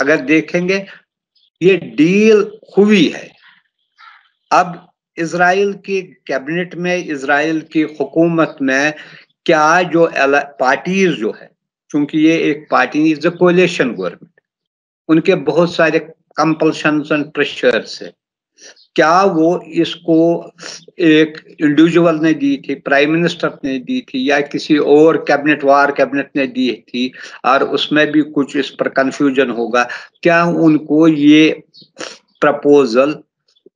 اگر دیکھیں گے یہ ڈیل ہوئی ہے. اب اسرائیل کی کیبنٹ میں، اسرائیل کی حکومت میں کیا جو پارٹیز جو ہے، چونکہ یہ ایک party is a coalition government, ان کے بہت سارے کمپلشنز اینڈ پریشرز ہے. کیا وہ اس کو ایک انڈیویجول نے دی تھی، پرائم منسٹر نے دی تھی، یا کسی اور کیبنٹ نے دی تھی، اور اس میں بھی کچھ اس پر کنفیوژن ہوگا. کیا ان کو یہ پرپوزل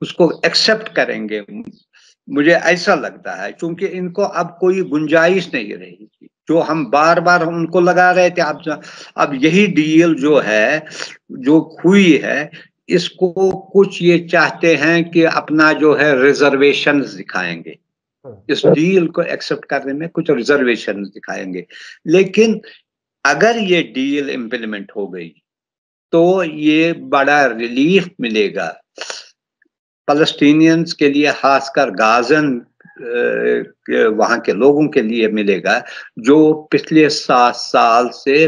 اس کو ایکسپٹ کریں گے؟ مجھے ایسا لگتا ہے، چونکہ ان کو اب کوئی گنجائش نہیں رہی تھی. جو ہم بار بار ان کو لگا رہے تھے، اب یہی ڈیل جو ہے، جو ہوئی ہے، اس کو کچھ یہ چاہتے ہیں کہ اپنا جو ہے ریزرویشن دکھائیں گے، اس ڈیل کو ایکسپٹ کرنے میں کچھ ریزرویشن دکھائیں گے. لیکن اگر یہ ڈیل امپلیمنٹ ہو گئی تو یہ بڑا ریلیف ملے گا فلسطینینز کے لیے، خاص کر غازن وہاں کے لوگوں کے لیے ملے گا، جو پچھلے 7 سال سے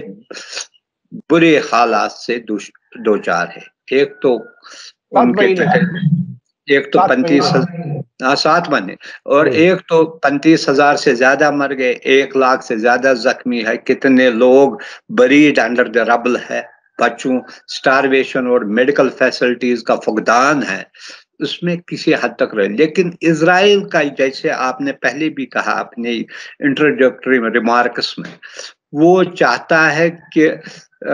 برے حالات سے دوچار ہے. ایک تو ان کے 7 مہینے، اور ایک تو 35,000 سے زیادہ مر گئے، 1 لاکھ سے زیادہ زخمی ہے. کتنے لوگ بریڈ انڈر دا ربل ہے، بچوں سٹارویشن اور میڈیکل فیسلٹیز کا فقدان ہے. اس میں کسی حد تک رہے. لیکن اسرائیل کا، جیسے آپ نے پہلے بھی کہا اپنے انٹروڈکٹری ریمارکس میں، وہ چاہتا ہے کہ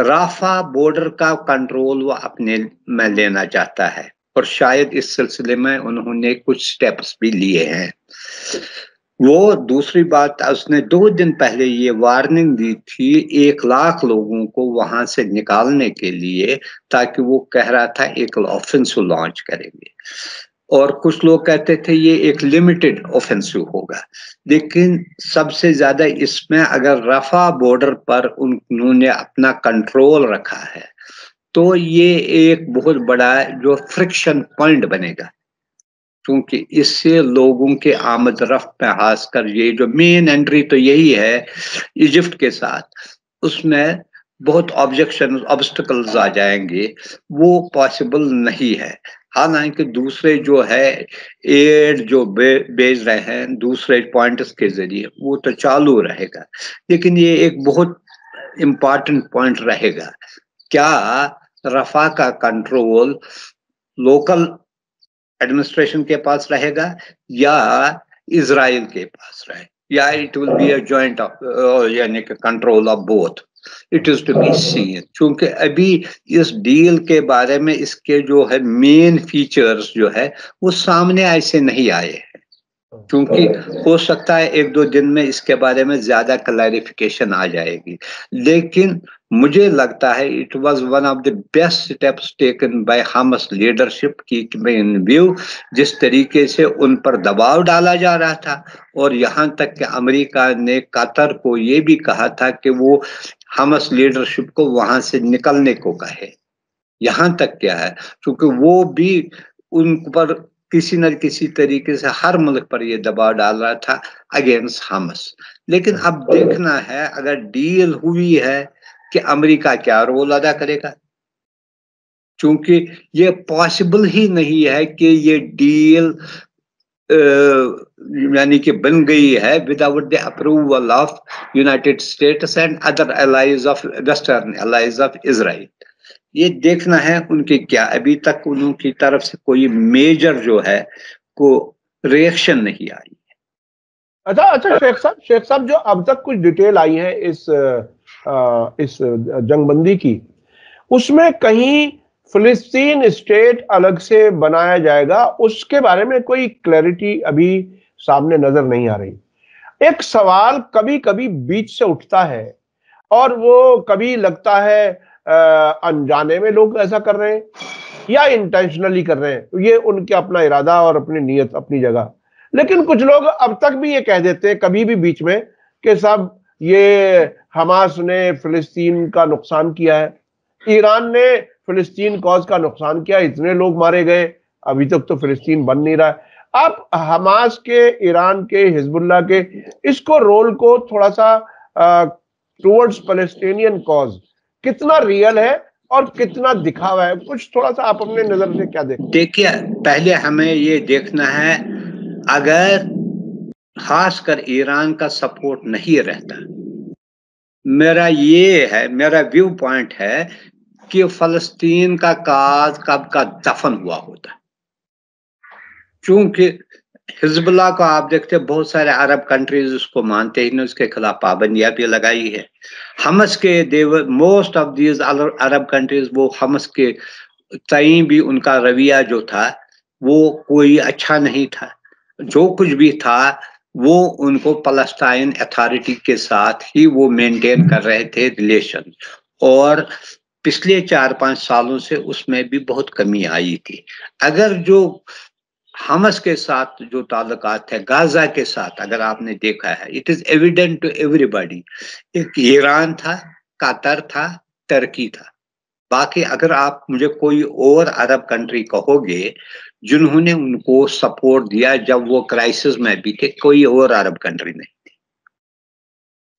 رافع بارڈر کا کنٹرول وہ اپنے میں لینا چاہتا ہے، اور شاید اس سلسلے میں انہوں نے کچھ سٹیپس بھی لیے ہیں. وہ دوسری بات، اس نے 2 دن پہلے یہ وارننگ دی تھی 1 لاکھ لوگوں کو وہاں سے نکالنے کے لیے، تاکہ وہ کہہ رہا تھا ایک آفنسو لانچ کریں گے، اور کچھ لوگ کہتے تھے یہ ایک لمیٹڈ آفنسو ہوگا. لیکن سب سے زیادہ اس میں اگر رفح بارڈر پر انہوں نے اپنا کنٹرول رکھا ہے تو یہ ایک بہت بڑا جو فرکشن پوائنٹ بنے گا، کیونکہ اس سے لوگوں کے آمد رفت میں، خاص کر یہ جو مین انٹری تو یہی ہے ایجپٹ کے ساتھ، اس میں بہت آبسٹیکلز آ جائیں گے، وہ پاسبل نہیں ہے. حالانکہ دوسرے جو ہے ایڈ جو بیچ رہے ہیں دوسرے پوائنٹس کے ذریعے، وہ تو چالو رہے گا. لیکن یہ ایک بہت امپارٹنٹ پوائنٹ رہے گا، کیا رفح کا کنٹرول لوکل ایڈمنسٹریشن کے پاس رہے گا یا اسرائیل کے پاس رہے، یا it will be a joint یعنی کہ control of both. It is to be seen. چونکہ ابھی اس ڈیل کے بارے میں اس کے جو ہے مین فیچرز جو ہے وہ سامنے ایسے نہیں آئے ہیں، کیونکہ ہو سکتا ہے 1-2 دن میں اس کے بارے میں زیادہ کلیریفیکیشن آ جائے گی. لیکن مجھے لگتا ہے it was one of the best steps taken by Hamas leadership کی ان ویو، جس طریقے سے ان پر دباؤ ڈالا جا رہا تھا، اور یہاں تک کہ امریکہ نے قطر کو یہ بھی کہا تھا کہ وہ حماس لیڈرشپ کو وہاں سے نکلنے کو کہے. یہاں تک کیا ہے، کیونکہ وہ بھی ان پر کسی نہ کسی طریقے سے ہر ملک پر یہ دباؤ ڈال رہا تھا اگینسٹ حماس. لیکن اب دیکھنا ہے اگر ڈیل ہوئی ہے کہ امریکہ کیا رول ادا کرے گا، چونکہ یہ پاسبل ہی نہیں ہے کہ یہ ڈیل یعنی کہ بن گئی ہے without the approval of United States and other allies of western allies of Israel. یہ دیکھنا ہے ان کی کیا، ابھی تک انہوں کی طرف سے کوئی میجر جو ہے کو ریئیکشن نہیں آئی. اچھا شیخ صاحب جو اب تک کچھ ڈیٹیل آئی ہے اس جنگ بندی کی، اس میں کہیں فلسطین اسٹیٹ الگ سے بنایا جائے گا، اس کے بارے میں کوئی کلیئرٹی ابھی سامنے نظر نہیں آ رہی. ایک سوال کبھی کبھی بیچ سے اٹھتا ہے، اور وہ کبھی لگتا ہے انجانے میں لوگ ایسا کر رہے ہیں یا انٹینشنلی کر رہے ہیں، یہ ان کے اپنا ارادہ اور اپنی نیت اپنی جگہ. لیکن کچھ لوگ اب تک بھی یہ کہہ دیتے ہیں کبھی بھی بیچ میں کہ صاحب یہ حماس نے فلسطین کا نقصان کیا ہے، ایران نے فلسطین کاز کا نقصان کیا، اتنے لوگ مارے گئے، ابھی تک تو فلسطین بن نہیں رہا ہے. آپ حماس کے، ایران کے، حزب اللہ کے اس کو رول کو تھوڑا سا ٹورڈز فلسطینین کاز کتنا ریئل ہے، اور کتنا دکھاوا ہے؟ کچھ تھوڑا سا آپ اپنے نظر سے کیا دیکھتے ہیں؟ دیکھیے، پہلے ہمیں یہ دیکھنا ہے، اگر خاص کر ایران کا سپورٹ نہیں رہتا، میرا ویو پوائنٹ ہے کہ فلسطین کا کاز کب کا دفن ہوا ہوتا، چونکہ حزب اللہ کو آپ دیکھتے بہت سارے عرب کنٹریز اس کو مانتے ہی نہیں، اس کے خلاف پابندیاں بھی لگائی ہے. حماس کے most of these Arab countries, وہ حماس کے تئیں بھی ان کا رویہ جو تھا وہ کوئی اچھا نہیں تھا. جو کچھ بھی تھا وہ ان کو فلسطین اتھارٹی کے ساتھ ہی وہ مینٹین کر رہے تھے ریلیشن، اور پچھلے 4-5 سالوں سے اس میں بھی بہت کمی آئی تھی. اگر جو حماس کے ساتھ جو تعلقات تھے غزہ کے ساتھ، اگر آپ نے دیکھا ہے، it is evident to everybody, ایک ایران تھا، قطر تھا، ترکی تھا. باقی اگر آپ مجھے کوئی اور عرب کنٹری کہو گے جنہوں نے ان کو سپورٹ دیا جب وہ کرائسس میں بھی تھے، کوئی اور عرب کنٹری نہیں تھی.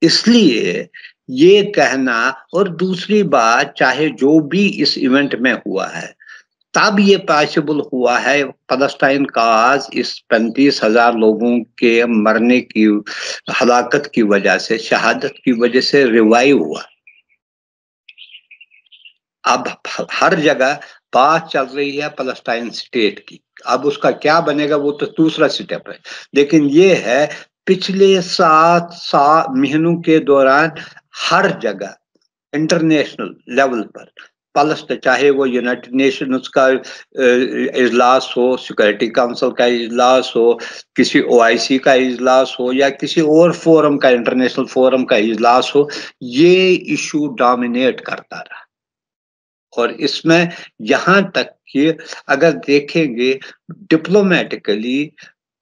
اس لیے یہ کہنا، اور دوسری بات، چاہے جو بھی اس ایونٹ میں ہوا ہے، تب یہ پاسبل ہوا ہے فلسطین کاز اس 35,000 لوگوں کے مرنے کی، ہلاکت کی وجہ سے، شہادت کی وجہ سے ریوائیو ہوا. اب ہر جگہ بات چل رہی ہے فلسطین اسٹیٹ کی، اب اس کا کیا بنے گا وہ تو دوسرا سٹیپ ہے. لیکن یہ ہے پچھلے 7 مہینوں کے دوران ہر جگہ انٹرنیشنل لیول پر فلسطین، چاہے وہ یونائٹڈ نیشنز کا اجلاس ہو، سیکورٹی کونسل کا اجلاس ہو، کسی OIC کا اجلاس ہو، یا کسی اور فورم کا، انٹرنیشنل فورم کا اجلاس ہو، یہ ایشو ڈومینیٹ کرتا رہا. اور اس میں یہاں تک کہ اگر دیکھیں گے ڈپلومیٹکلی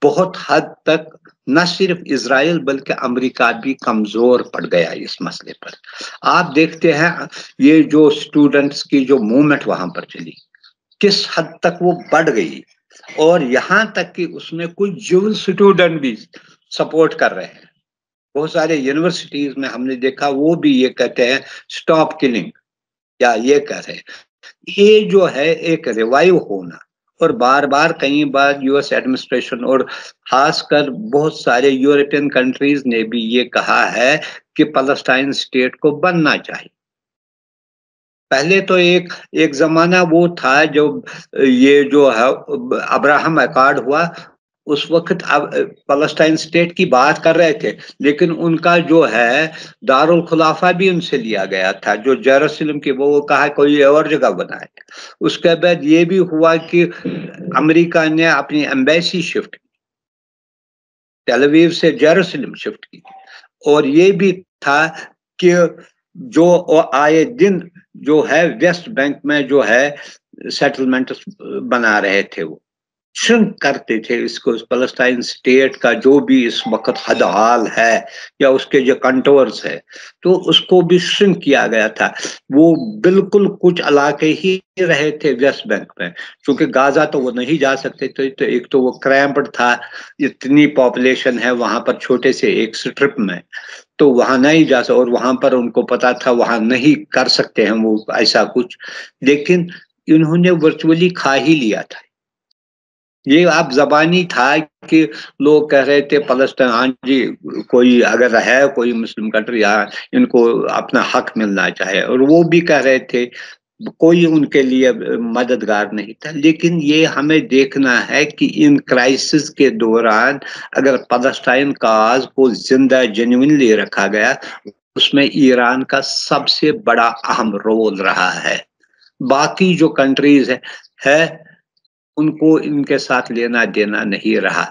بہت حد تک نہ صرف اسرائیل بلکہ امریکہ بھی کمزور پڑ گیا اس مسئلے پر. آپ دیکھتے ہیں یہ جو اسٹوڈنٹس کی جو موومنٹ وہاں پر چلی کس حد تک وہ بڑھ گئی، اور یہاں تک کہ اس میں کچھ جول اسٹوڈنٹ بھی سپورٹ کر رہے ہیں. بہت سارے یونیورسٹیز میں ہم نے دیکھا وہ بھی یہ کہتے ہیں سٹاپ کلنگ، یا یہ کہہ رہے. یہ جو ہے ایک ریوائیو ہونا، اور بار بار کئی بار US ایڈمنسٹریشن اور خاص کر بہت سارے یورپین کنٹریز نے بھی یہ کہا ہے کہ فلسطین اسٹیٹ کو بننا چاہیے. پہلے تو ایک زمانہ وہ تھا جب یہ جو ہے ابراہم ایکارڈ ہوا، اس وقت فلسطین اسٹیٹ کی بات کر رہے تھے، لیکن ان کا جو ہے دارالخلافہ بھی ان سے لیا گیا تھا، جو جیروسلم کی، وہ کہا کوئی اور جگہ بنائے. اس کے بعد یہ بھی ہوا کہ امریکہ نے اپنی ایمبیسی شفٹ کی، ٹیل اویو سے جیروسلم شفٹ کی. اور یہ بھی تھا کہ جو آئے دن جو ہے ویسٹ بینک میں جو ہے سیٹلمنٹ بنا رہے تھے، وہ شرنک کرتے تھے اس کو. فلسطین اسٹیٹ کا جو بھی اس وقت حد حال ہے یا اس کے جو کنٹورز ہے، تو اس کو بھی شرنک کیا گیا تھا. وہ بالکل کچھ علاقے ہی رہے تھے ویسٹ بینک میں، چونکہ غازہ تو وہ نہیں جا سکتے تھے. تو ایک تو وہ کریمپڈ تھا، اتنی پاپولیشن ہے وہاں پر چھوٹے سے ایک سٹرپ میں، تو وہاں نہیں جا سکتے، اور وہاں پر ان کو پتا تھا وہاں نہیں کر سکتے ہیں وہ ایسا کچھ. لیکن انہوں نے ورچولی کھا ہی لیا تھا. یہ آپ زبانی تھا کہ لوگ کہہ رہے تھے فلسطین، ہاں جی کوئی اگر ہے کوئی مسلم کنٹری، ان کو اپنا حق ملنا چاہے، اور وہ بھی کہہ رہے تھے، کوئی ان کے لیے مددگار نہیں تھا. لیکن یہ ہمیں دیکھنا ہے کہ ان کرائسس کے دوران اگر فلسطین کاز کو زندہ جینوئنلی رکھا گیا، اس میں ایران کا سب سے بڑا اہم رول رہا ہے. باقی جو کنٹریز ہے ان کو ان کے ساتھ لینا دینا نہیں رہا.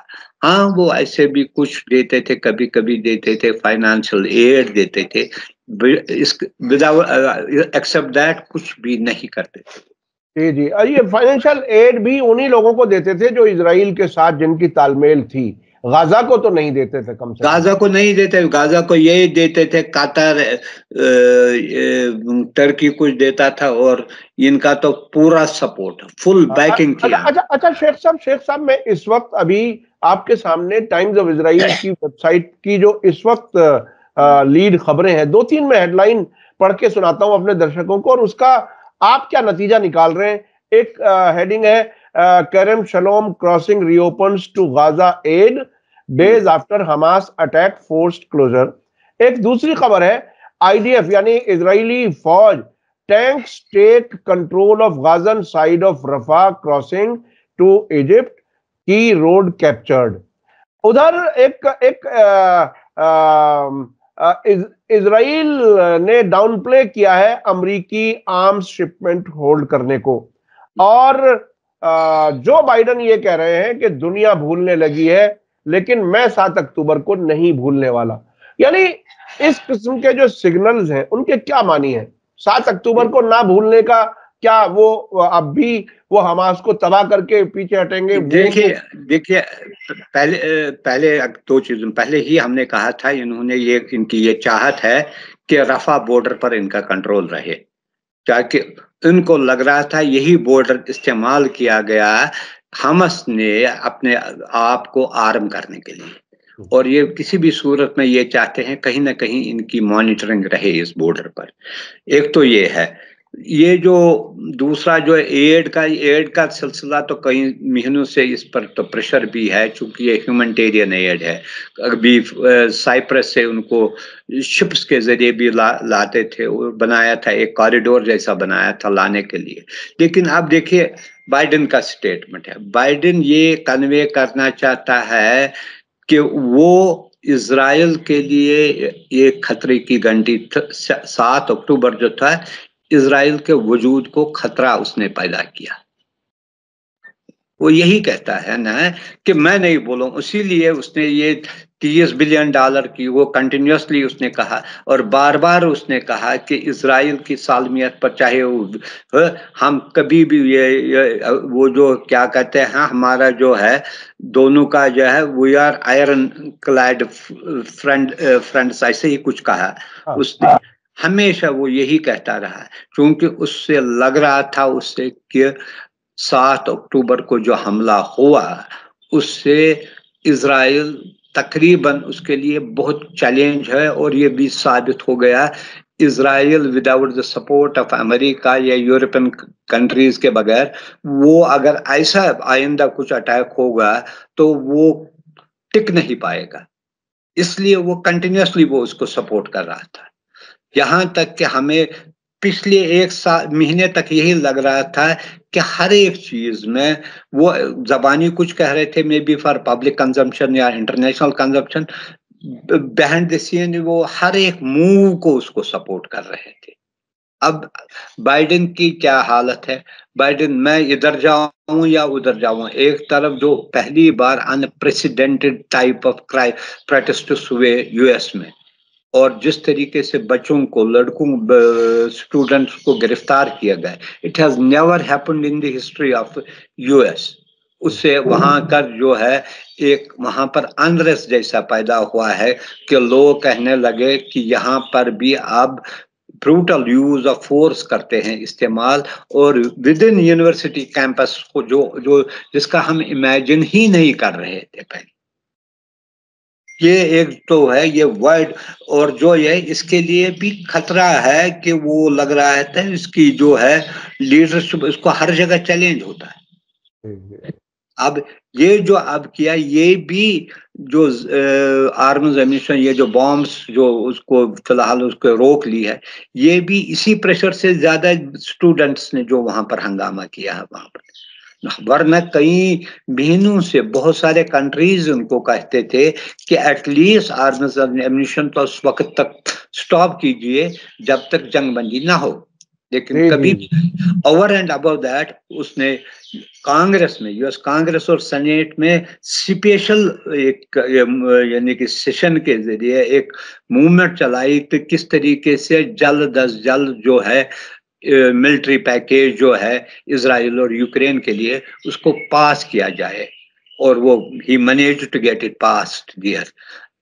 ہاں وہ ایسے بھی کچھ دیتے تھے، کبھی کبھی دیتے تھے، فائنانشل ایڈ دیتے تھے، ایکسپٹ دیٹ کچھ بھی نہیں کرتے تھے. جی جی، یہ فائنینشیل ایڈ بھی انہی لوگوں کو دیتے تھے جو اسرائیل کے ساتھ جن کی تال میل تھی. غزہ کو تو نہیں دیتے تھے کم سے کم. غازہ کو نہیں دیتے، غازہ کو یہی دیتے تھے، قطر، ترکی کچھ دیتا تھا، اور ان کا تو پورا سپورٹ، فل بیکنگ کیا. اچھا شیخ صاحب میں اس وقت ابھی آپ کے سامنے ٹائمز آف اسرائیل کی ویب سائٹ کی جو اس وقت لیڈ خبریں ہیں، 2-3 میں ہیڈ لائن پڑھ کے سناتا ہوں اپنے درشکوں کو، اور اس کا آپ کیا نتیجہ نکال رہے ہیں؟ ایک ہیڈنگ ہے Kerem Shalom crossing reopens to Gaza aid days after Hamas attack forced closure. ایک دوسری خبر ہے IDF یعنی اسرائیلی فوج tanks take control of Gazan side of Rafah crossing to Egypt key road captured. ادھر ایک اسرائیل نے ڈاؤن پلے کیا ہے امریکی آرمز شپمنٹ ہولڈ کرنے کو، اور جو بائیڈن یہ کہہ رہے ہیں کہ دنیا بھولنے لگی ہے لیکن میں 7 اکتوبر کو نہیں بھولنے والا. یعنی اس قسم کے جو سگنلز ہیں ان کے کیا معنی ہیں؟ 7 اکتوبر کو نہ بھولنے کا کیا وہ اب بھی وہ حماس کو تباہ کر کے پیچھے ہٹیں گے؟ دیکھیے پہلے 2 چیزوں پہلے ہی ہم نے کہا تھا انہوں نے ان کی یہ چاہت ہے کہ رفح بارڈر پر ان کا کنٹرول رہے، تاکہ ان کو لگ رہا تھا یہی بارڈر استعمال کیا گیا حماس نے اپنے آپ کو آرم کرنے کے لیے، اور یہ کسی بھی صورت میں یہ چاہتے ہیں کہیں نہ کہیں ان کی مانیٹرنگ رہے اس بارڈر پر. ایک تو یہ ہے. یہ جو دوسرا جو ایڈ کا سلسلہ تو کئی مہینوں سے اس پر تو پریشر بھی ہے، چونکہ یہ ہیومنٹیرین ایڈ ہے. ابھی سائپرس سے ان کو شپس کے ذریعے بھی لاتے تھے، بنایا تھا ایک کوریڈور جیسا بنایا تھا لانے کے لیے. لیکن اب دیکھیے بائیڈن کا سٹیٹمنٹ ہے. بائیڈن یہ کنوے کرنا چاہتا ہے کہ وہ اسرائیل کے لیے ایک خطرے کی گھنٹی 7 اکتوبر جو تھا اسرائیل کے وجود کو خطرہ اس نے پیدا کیا. وہ یہی کہتا ہے نا کہ میں نہیں بولوں، اسی لیے اس نے یہ $30 بلین کی وہ کنٹینیوسلی اس نے کہا، اور بار بار اس نے کہا کہ اسرائیل کی سالمیت پر چاہے ہم کبھی بھی وہ جو کیا کہتے ہیں ہمارا جو ہے دونوں کا جو ہے we are ironclad friends ایسے ہی کچھ کہا اس نے. ہمیشہ وہ یہی کہتا رہا، کیونکہ اس سے لگ رہا تھا اس سے کہ 7 اکتوبر کو جو حملہ ہوا اس سے اسرائیل تقریباً اس کے لیے بہت چیلنج ہے، اور یہ بھی ثابت ہو گیا Israel without the support of America یا یورپین کنٹریز کے بغیر وہ اگر ایسا آئندہ کچھ اٹیک ہوگا تو وہ ٹک نہیں پائے گا. اس لیے وہ کنٹینیوسلی وہ اس کو سپورٹ کر رہا تھا، یہاں تک کہ ہمیں پچھلے 1 مہینے تک یہی لگ رہا تھا کہ ہر ایک چیز میں وہ زبانی کچھ کہہ رہے تھے maybe for public consumption یا international consumption, behind the scene وہ ہر ایک موو کو اس کو سپورٹ کر رہے تھے. اب بائیڈن کی کیا حالت ہے؟ بائیڈن میں ادھر جاؤں یا ادھر جاؤں، ایک طرف جو پہلی بار انپریسیڈنٹڈ ٹائپ آف پروٹیسٹس ہوئے US میں، اور جس طریقے سے بچوں کو لڑکوں اسٹوڈنٹس کو گرفتار کیا گیا، it has never happened in the history of US. اس سے وہاں کا جو ہے ایک وہاں پر انریسٹ جیسا پیدا ہوا ہے کہ لوگ کہنے لگے کہ یہاں پر بھی اب بروٹل یوز آف فورس کرتے ہیں استعمال، اور ود ان یونیورسٹی کیمپس کو جو جس کا ہم امیجن ہی نہیں کر رہے تھے پہلے. یہ ایک تو ہے یہ ورڈ، اور جو یہ اس کے لیے بھی خطرہ ہے کہ وہ لگ رہا ہے اس کی جو ہے لیڈرشپ اس کو ہر جگہ چیلنج ہوتا ہے. اب یہ جو اب کیا یہ بھی جو آرمز ایمونیشن یہ جو بامبس جو اس کو فی الحال اس کو روک لی ہے، یہ بھی اسی پریشر سے زیادہ اسٹوڈنٹس نے جو وہاں پر ہنگامہ کیا ہے وہاں پر. ورنہ کئی مہینوں سے بہت سارے کنٹریز ان کو کہتے تھے کہ ایٹ لیسٹ آرمز ایمونیشن تو اس وقت تک سٹاپ کیجئے جب تک جنگ بندی نہ ہو. لیکن کبھی اوور اینڈ ابو دیٹ اس نے کانگریس میں US کانگریس اور سینیٹ میں اسپیشل ایک یعنی کہ سیشن کے ذریعے ایک موومنٹ چلائی کہ کس طریقے سے جلد از جلد جو ہے ملٹری پیکیج جو ہے اسرائیل اور یوکرین کے لیے اس کو پاس کیا جائے، اور وہ ہی manage to get it passed there.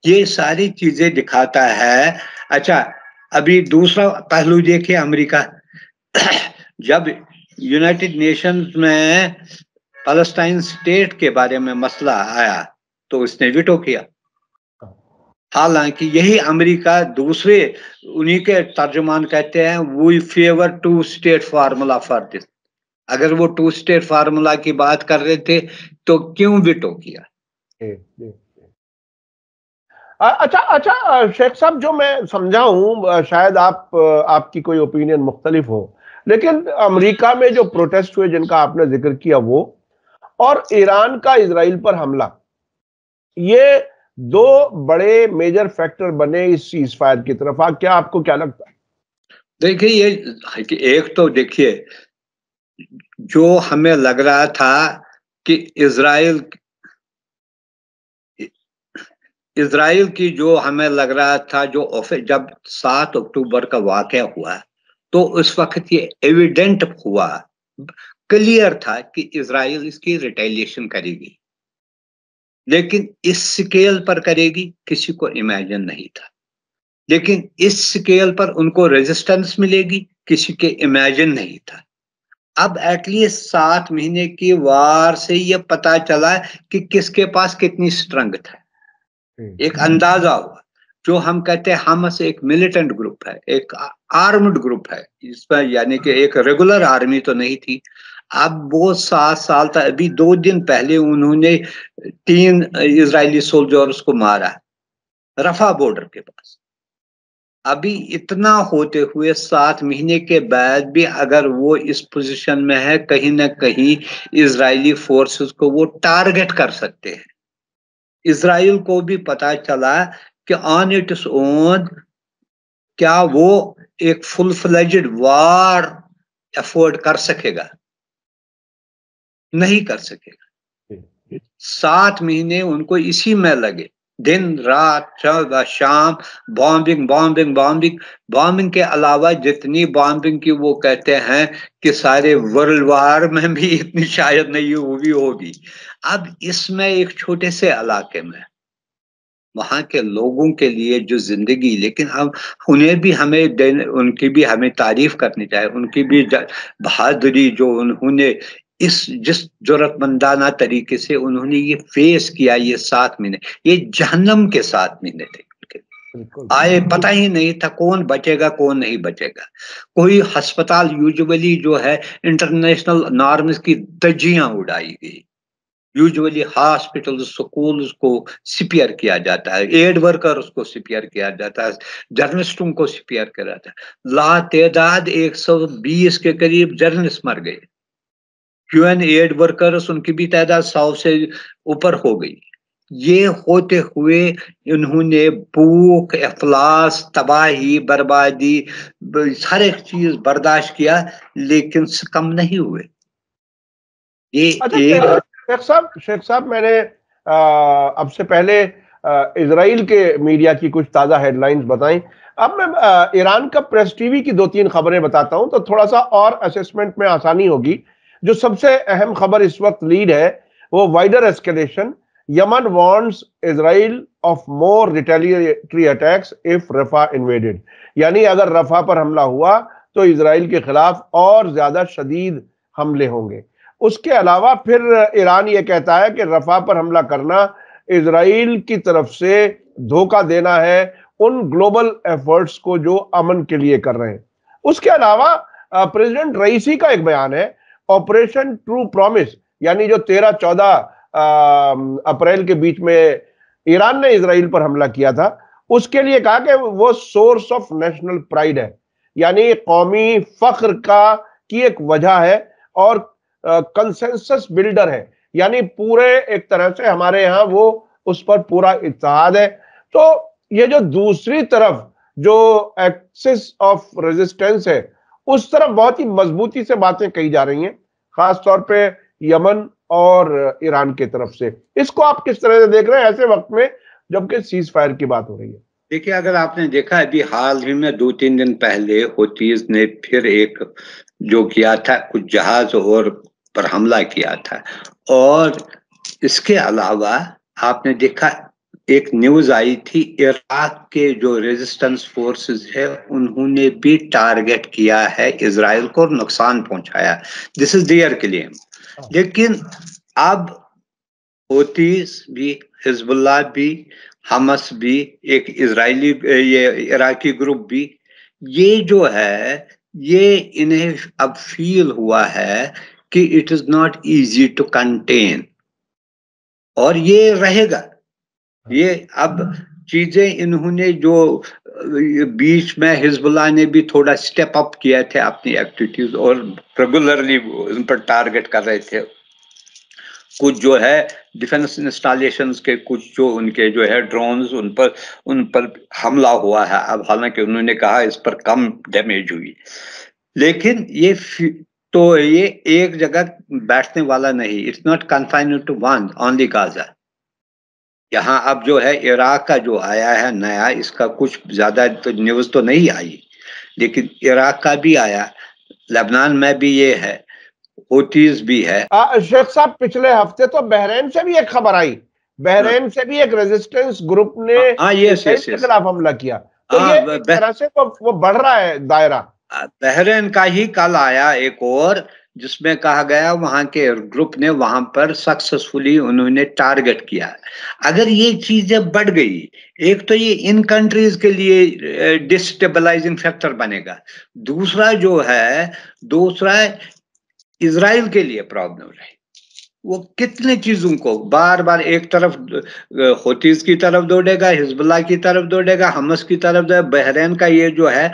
یہ ساری چیزیں دکھاتا ہے. اچھا ابھی دوسرا پہلو دیکھیں، امریکہ جب یونائٹڈ نیشنز میں فلسطین اسٹیٹ کے بارے میں مسئلہ آیا تو اس نے ویٹو کیا. حالانکہ یہی امریکہ دوسرے انہی کے ترجمان کہتے ہیں we favour 2 state formula for this. اگر وہ 2 اسٹیٹ فارمولا کی بات کر رہے تھے تو کیوں ویٹو کیا؟ اچھا شیخ صاحب، جو میں سمجھا ہوں، شاید آپ کی کوئی اوپینین مختلف ہو، لیکن امریکہ میں جو پروٹیسٹ ہوئے جن کا آپ نے ذکر کیا وہ، اور ایران کا اسرائیل پر حملہ، یہ دو بڑے میجر فیکٹر بنے اس سیز فائر کی طرف. کیا آپ کو کیا لگتا ہے؟ دیکھیے یہ ایک تو دیکھیے جو ہمیں لگ رہا تھا کہ اسرائیل کی جو ہمیں لگ رہا تھا جب 7 اکتوبر کا واقعہ ہوا تو اس وقت یہ ایویڈنٹ ہوا، کلیئر تھا کہ اسرائیل اس کی ریٹیلیشن کرے گی، لیکن اس سکیل پر کرے گی کسی کو امیجن نہیں تھا. لیکن اس سکیل پر ان کو ریزسٹنس ملے گی کسی کے امیجن نہیں تھا. اب ایٹ لیسٹ 7 مہینے کی وار سے یہ پتا چلا کہ کس کے پاس کتنی اسٹرنگتھ ہے، ایک اندازہ ہوا. جو ہم کہتے ہیں حماس ایک ملیٹنٹ گروپ ہے، ایک آرمڈ گروپ ہے، اس پر یعنی کہ ایک ریگولر آرمی تو نہیں تھی. اب وہ 7 سال تک، ابھی 2 دن پہلے انہوں نے 3 اسرائیلی سولجرز کو مارا رفح بارڈر کے پاس. ابھی اتنا ہوتے ہوئے 7 مہینے کے بعد بھی اگر وہ اس پوزیشن میں ہے، کہیں نہ کہیں اسرائیلی فورسز کو وہ ٹارگٹ کر سکتے ہیں. اسرائیل کو بھی پتا چلا کہ آن اٹس اون کیا وہ ایک فل فلیجڈ وار افورڈ کر سکے گا، نہیں کر سکے گا. 7 مہینے ان کو اسی میں لگے، دن رات شام بامبنگ کے علاوہ جتنی بامبنگ کی وہ کہتے ہیں کہ سارے ورلڈ وار میں بھی اتنی شاید نہیں ہوگی. اب اس میں ایک چھوٹے سے علاقے میں وہاں کے لوگوں کے لیے جو زندگی، لیکن اب ان کی بھی ہمیں تعریف کرنی چاہیے، ان کی بھی بہادری جو انہوں نے جس جرات مندانہ طریقے سے انہوں نے یہ فیس کیا. یہ 7 مہینے یہ جہنم کے 7 مہینے تھے، آئے پتہ ہی نہیں تھا کون بچے گا کون نہیں بچے گا. کوئی ہسپتال یوجولی جو ہے انٹرنیشنل نارمز کی دجیاں اڑائی گئی. یوجولی ہاسپٹل سکولز کو سپیئر کیا جاتا ہے، ایڈ ورکرز کو سپیئر کیا جاتا ہے، جرنلسٹوں کو سپیئر کیا جاتا ہے. لا تعداد 120 کے قریب جرنلسٹ مر گئے. UN ایڈ ورکرز ان کی بھی تعداد 100 سے اوپر ہو گئی. یہ ہوتے ہوئے انہوں نے بھوک، افلاس، تباہی، بربادی، ہر ایک چیز برداشت کیا لیکن کم نہیں ہوئے. یہ شیخ صاحب میں نے اب سے پہلے اسرائیل کے میڈیا کی کچھ تازہ ہیڈ لائنز بتائیں. اب میں ایران کا پریس ٹی وی کی 2-3 خبریں بتاتا ہوں تو تھوڑا سا اور اسیسمنٹ میں آسانی ہوگی. جو سب سے اہم خبر اس وقت لیڈ ہے وہ wider escalation. Yemen warns Israel of more retaliatory attacks if Rafah invaded. یعنی اگر رفح پر حملہ ہوا تو اسرائیل کے خلاف اور زیادہ شدید حملے ہوں گے. اس کے علاوہ پھر ایران یہ کہتا ہے کہ رفح پر حملہ کرنا اسرائیل کی طرف سے دھوکہ دینا ہے ان گلوبل ایفرٹس کو جو امن کے لیے کر رہے ہیں. اس کے علاوہ پریزیڈنٹ رئیسی کا ایک بیان ہے، آپریشن ٹرو پرومس، یعنی جو 13-14 اپریل کے بیچ میں ایران نے اسرائیل پر حملہ کیا تھا، اس کے لیے کہا کہ وہ سورس آف نیشنل پرائیڈ ہے، یعنی قومی فخر کی ایک وجہ ہے اور کنسنسس بلڈر ہے. یعنی پورے ایک طرح سے ہمارے ہاں وہ اس پر پورا اتحاد ہے. تو یہ جو دوسری طرف جو ایکسس آف ریزسٹنس ہے اس طرف بہت ہی مضبوطی سے باتیں کہی جا رہی ہیں، خاص طور پہ یمن اور ایران کی طرف سے. اس کو آپ کس طرح سے دیکھ رہے ہیں ایسے وقت میں جبکہ سیز فائر کی بات ہو رہی ہے؟ دیکھیے اگر آپ نے دیکھا ابھی حال ہی میں 2-3 دن پہلے ہوتیز نے پھر ایک جو کیا تھا کچھ جہاز اور پر حملہ کیا تھا. اور اس کے علاوہ آپ نے دیکھا ایک نیوز آئی تھی عراق کے جو ریزسٹنس فورسز ہے انہوں نے بھی ٹارگٹ کیا ہے اسرائیل کو، نقصان پہنچایا. دس از دیئر کلیم. لیکن اب ہوتیز بھی، حزب اللہ بھی حماس بھی ایک اسرائیلی یہ عراقی گروپ بھی، یہ جو ہے یہ انہیں اب فیل ہوا ہے کہ it is not easy to contain, اور یہ رہے گا. یہ اب چیزیں انہوں نے جو بیچ میں حزب اللہ نے بھی تھوڑا سٹیپ اپ کیا تھے اپنی ایکٹیویٹیز، اور ریگولرلی ان پر ٹارگٹ کر رہے تھے. کچھ جو ہے ڈیفنس انسٹالیشنز کے کچھ جو ان کے جو ہے ڈرونز، ان پر حملہ ہوا ہے. اب حالانکہ انہوں نے کہا اس پر کم ڈیمیج ہوئی، لیکن تو یہ ایک جگہ بیٹھنے والا نہیں. It's not confined to one only Gaza. یہاں اب جو ہے عراق کا جو آیا ہے نیا، اس کا کچھ زیادہ تو نیوز تو نہیں آئی، لیکن عراق کا بھی آیا، لبنان میں بھی یہ ہے، ہوتیز بھی ہے. شیخ صاحب پچھلے ہفتے تو بحرین سے بھی ایک خبر آئی، بحرین سے بھی ایک ریزسٹنس گروپ نے اسرائیل کے خلاف حملہ کیا، تو یہ ایک طرح سے وہ بڑھ رہا ہے دائرہ. بحرین کا ہی کل آیا ایک اور، جس میں کہا گیا وہاں کے گروپ نے وہاں پر سکسسفلی انہوں نے ٹارگٹ کیا. اگر یہ چیزیں بڑھ گئی، ایک تو یہ ان کنٹریز کے لیے ڈسٹیبلائزنگ فیکٹر بنے گا، دوسرا اسرائیل کے لیے پرابلم رہے. وہ کتنے چیزوں کو بار بار ایک طرف ہوتیز کی طرف دوڑے گا، حزب اللہ کی طرف دوڑے گا، حماس کی طرف دوڑے گا. بحرین کا یہ جو ہے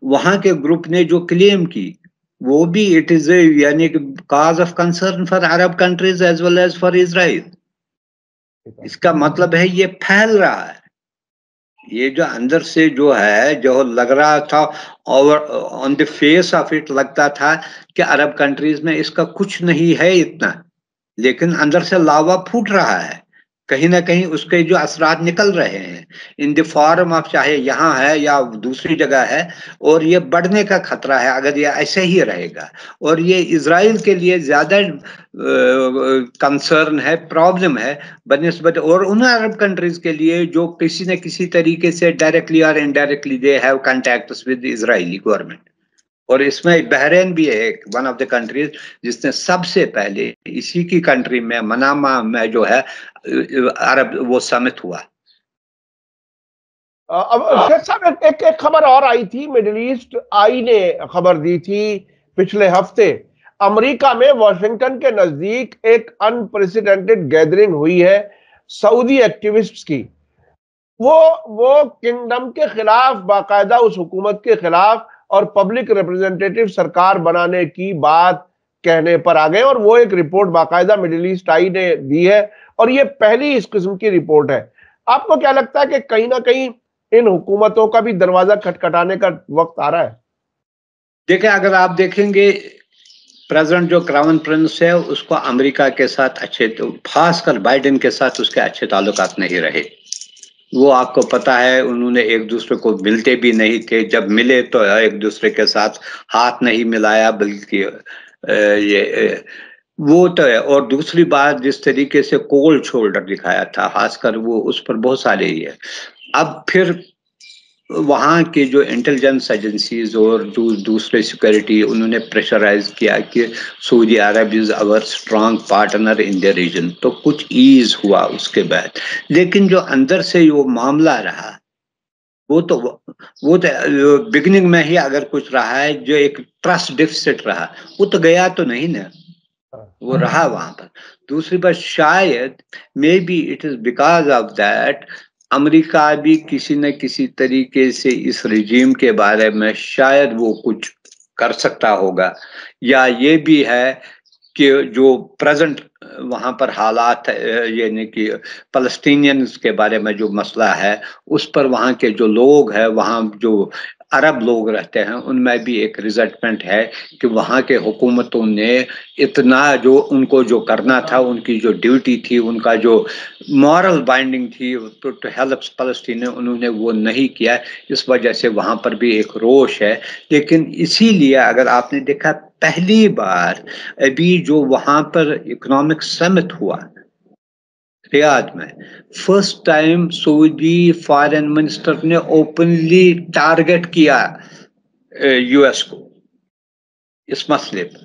وہاں کے گروپ نے جو کلیم کی وہ بھی اٹ از یعنی cause of concern for Arab countries as well as for Israel. اس کا مطلب ہے یہ پھیل رہا ہے. یہ جو اندر سے جو ہے جو لگ رہا تھا آن دی فیس آف اٹ لگتا تھا کہ عرب کنٹریز میں اس کا کچھ نہیں ہے اتنا، لیکن اندر سے لاوا پھوٹ رہا ہے. کہیں نہ کہیں اس کے جو اثرات نکل رہے ہیں ان دی فارم آف، چاہے یہاں ہے یا دوسری جگہ ہے، اور یہ بڑھنے کا خطرہ ہے اگر یہ ایسے ہی رہے گا. اور یہ اسرائیل کے لیے زیادہ کنسرن ہے، پرابلم ہے بنسبت، اور ان عرب کنٹریز کے لیے جو کسی نہ کسی طریقے سے ڈائریکٹلی اور indirectly they have contacts with Israeli government. اور اس میں بحرین بھی ہے ون آف دا کنٹریز جس نے سب سے پہلے اسی کی کنٹری میں منامہ میں جو ہے عرب وہ سمٹ ہوا. اب شیخ صاحب ایک خبر اور آئی تھی، مڈل ایسٹ آئی نے خبر دی تھی پچھلے ہفتے، امریکہ میں واشنگٹن کے نزدیک ایک انپریسیڈنٹڈ گیدرنگ ہوئی ہے سعودی ایکٹیوسٹس کی. وہ کنگڈم کے خلاف، باقاعدہ اس حکومت کے خلاف اور پبلک ریپرزنٹیٹیو سرکار بنانے کی بات کہنے پر آ گئے، اور وہ ایک رپورٹ باقاعدہ مڈل ایسٹ آئی نے دی ہے، اور یہ پہلی اس قسم کی رپورٹ ہے. آپ کو کیا لگتا ہے کہ کہیں نہ کہیں ان حکومتوں کا بھی دروازہ کھٹکھٹانے کا وقت آ رہا ہے؟ دیکھیں، اگر آپ دیکھیں گے پریزیڈنٹ جو کراؤن پرنس ہے اس کو امریکہ کے ساتھ خاص کر بائیڈن کے ساتھ اس کے اچھے تعلقات نہیں رہے. وہ آپ کو پتا ہے انہوں نے ایک دوسرے کو ملتے بھی نہیں تھے، جب ملے تو ایک دوسرے کے ساتھ ہاتھ نہیں ملایا، بلکہ وہ تو ہے. اور دوسری بات، جس طریقے سے کولڈ شولڈر دکھایا تھا، خاص کر وہ اس پر بہت سارے ہی ہے. اب پھر وہاں کے جو انٹیلیجنس ایجنسیز اور دوسرے سیکورٹی، انہوں نے پریشرائز کیا کہ Saudi Arab is our strong partner in the region, تو کچھ ایز ہوا اس کے بعد. لیکن جو اندر سے وہ معاملہ رہا وہ تو بگننگ میں ہی اگر کچھ رہا ہے، جو ایک ٹرسٹ ڈیفیسٹ رہا، وہ تو گیا تو نہیں نا، وہ رہا وہاں پر. دوسری بات، شاید may be it is because of that America بھی کسی نہ کسی طریقے سے اس رجیم کے بارے میں شاید وہ کچھ کر سکتا ہوگا، یا یہ بھی ہے کہ جو پریزنٹ وہاں پر حالات یعنی کہ فلسطینینز کے بارے میں جو مسئلہ ہے، اس پر وہاں کے جو لوگ ہیں، وہاں جو عرب لوگ رہتے ہیں، ان میں بھی ایک ریزنٹمنٹ ہے کہ وہاں کے حکومتوں نے اتنا جو ان کو جو کرنا تھا، ان کی جو ڈیوٹی تھی، ان کا جو مورل بائنڈنگ تھی ٹو ہیلپ فلسطین، انہوں نے وہ نہیں کیا. اس وجہ سے وہاں پر بھی ایک روش ہے. لیکن اسی لیے اگر آپ نے دیکھا پہلی بار ابھی جو وہاں پر اکنامک سمٹ ہوا ریاض میں، فرسٹ ٹائم سعودی فارن منسٹر نے اوپنلی ٹارگٹ کیا یو ایس کو اس مسئلے پر.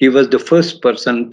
He was the first person,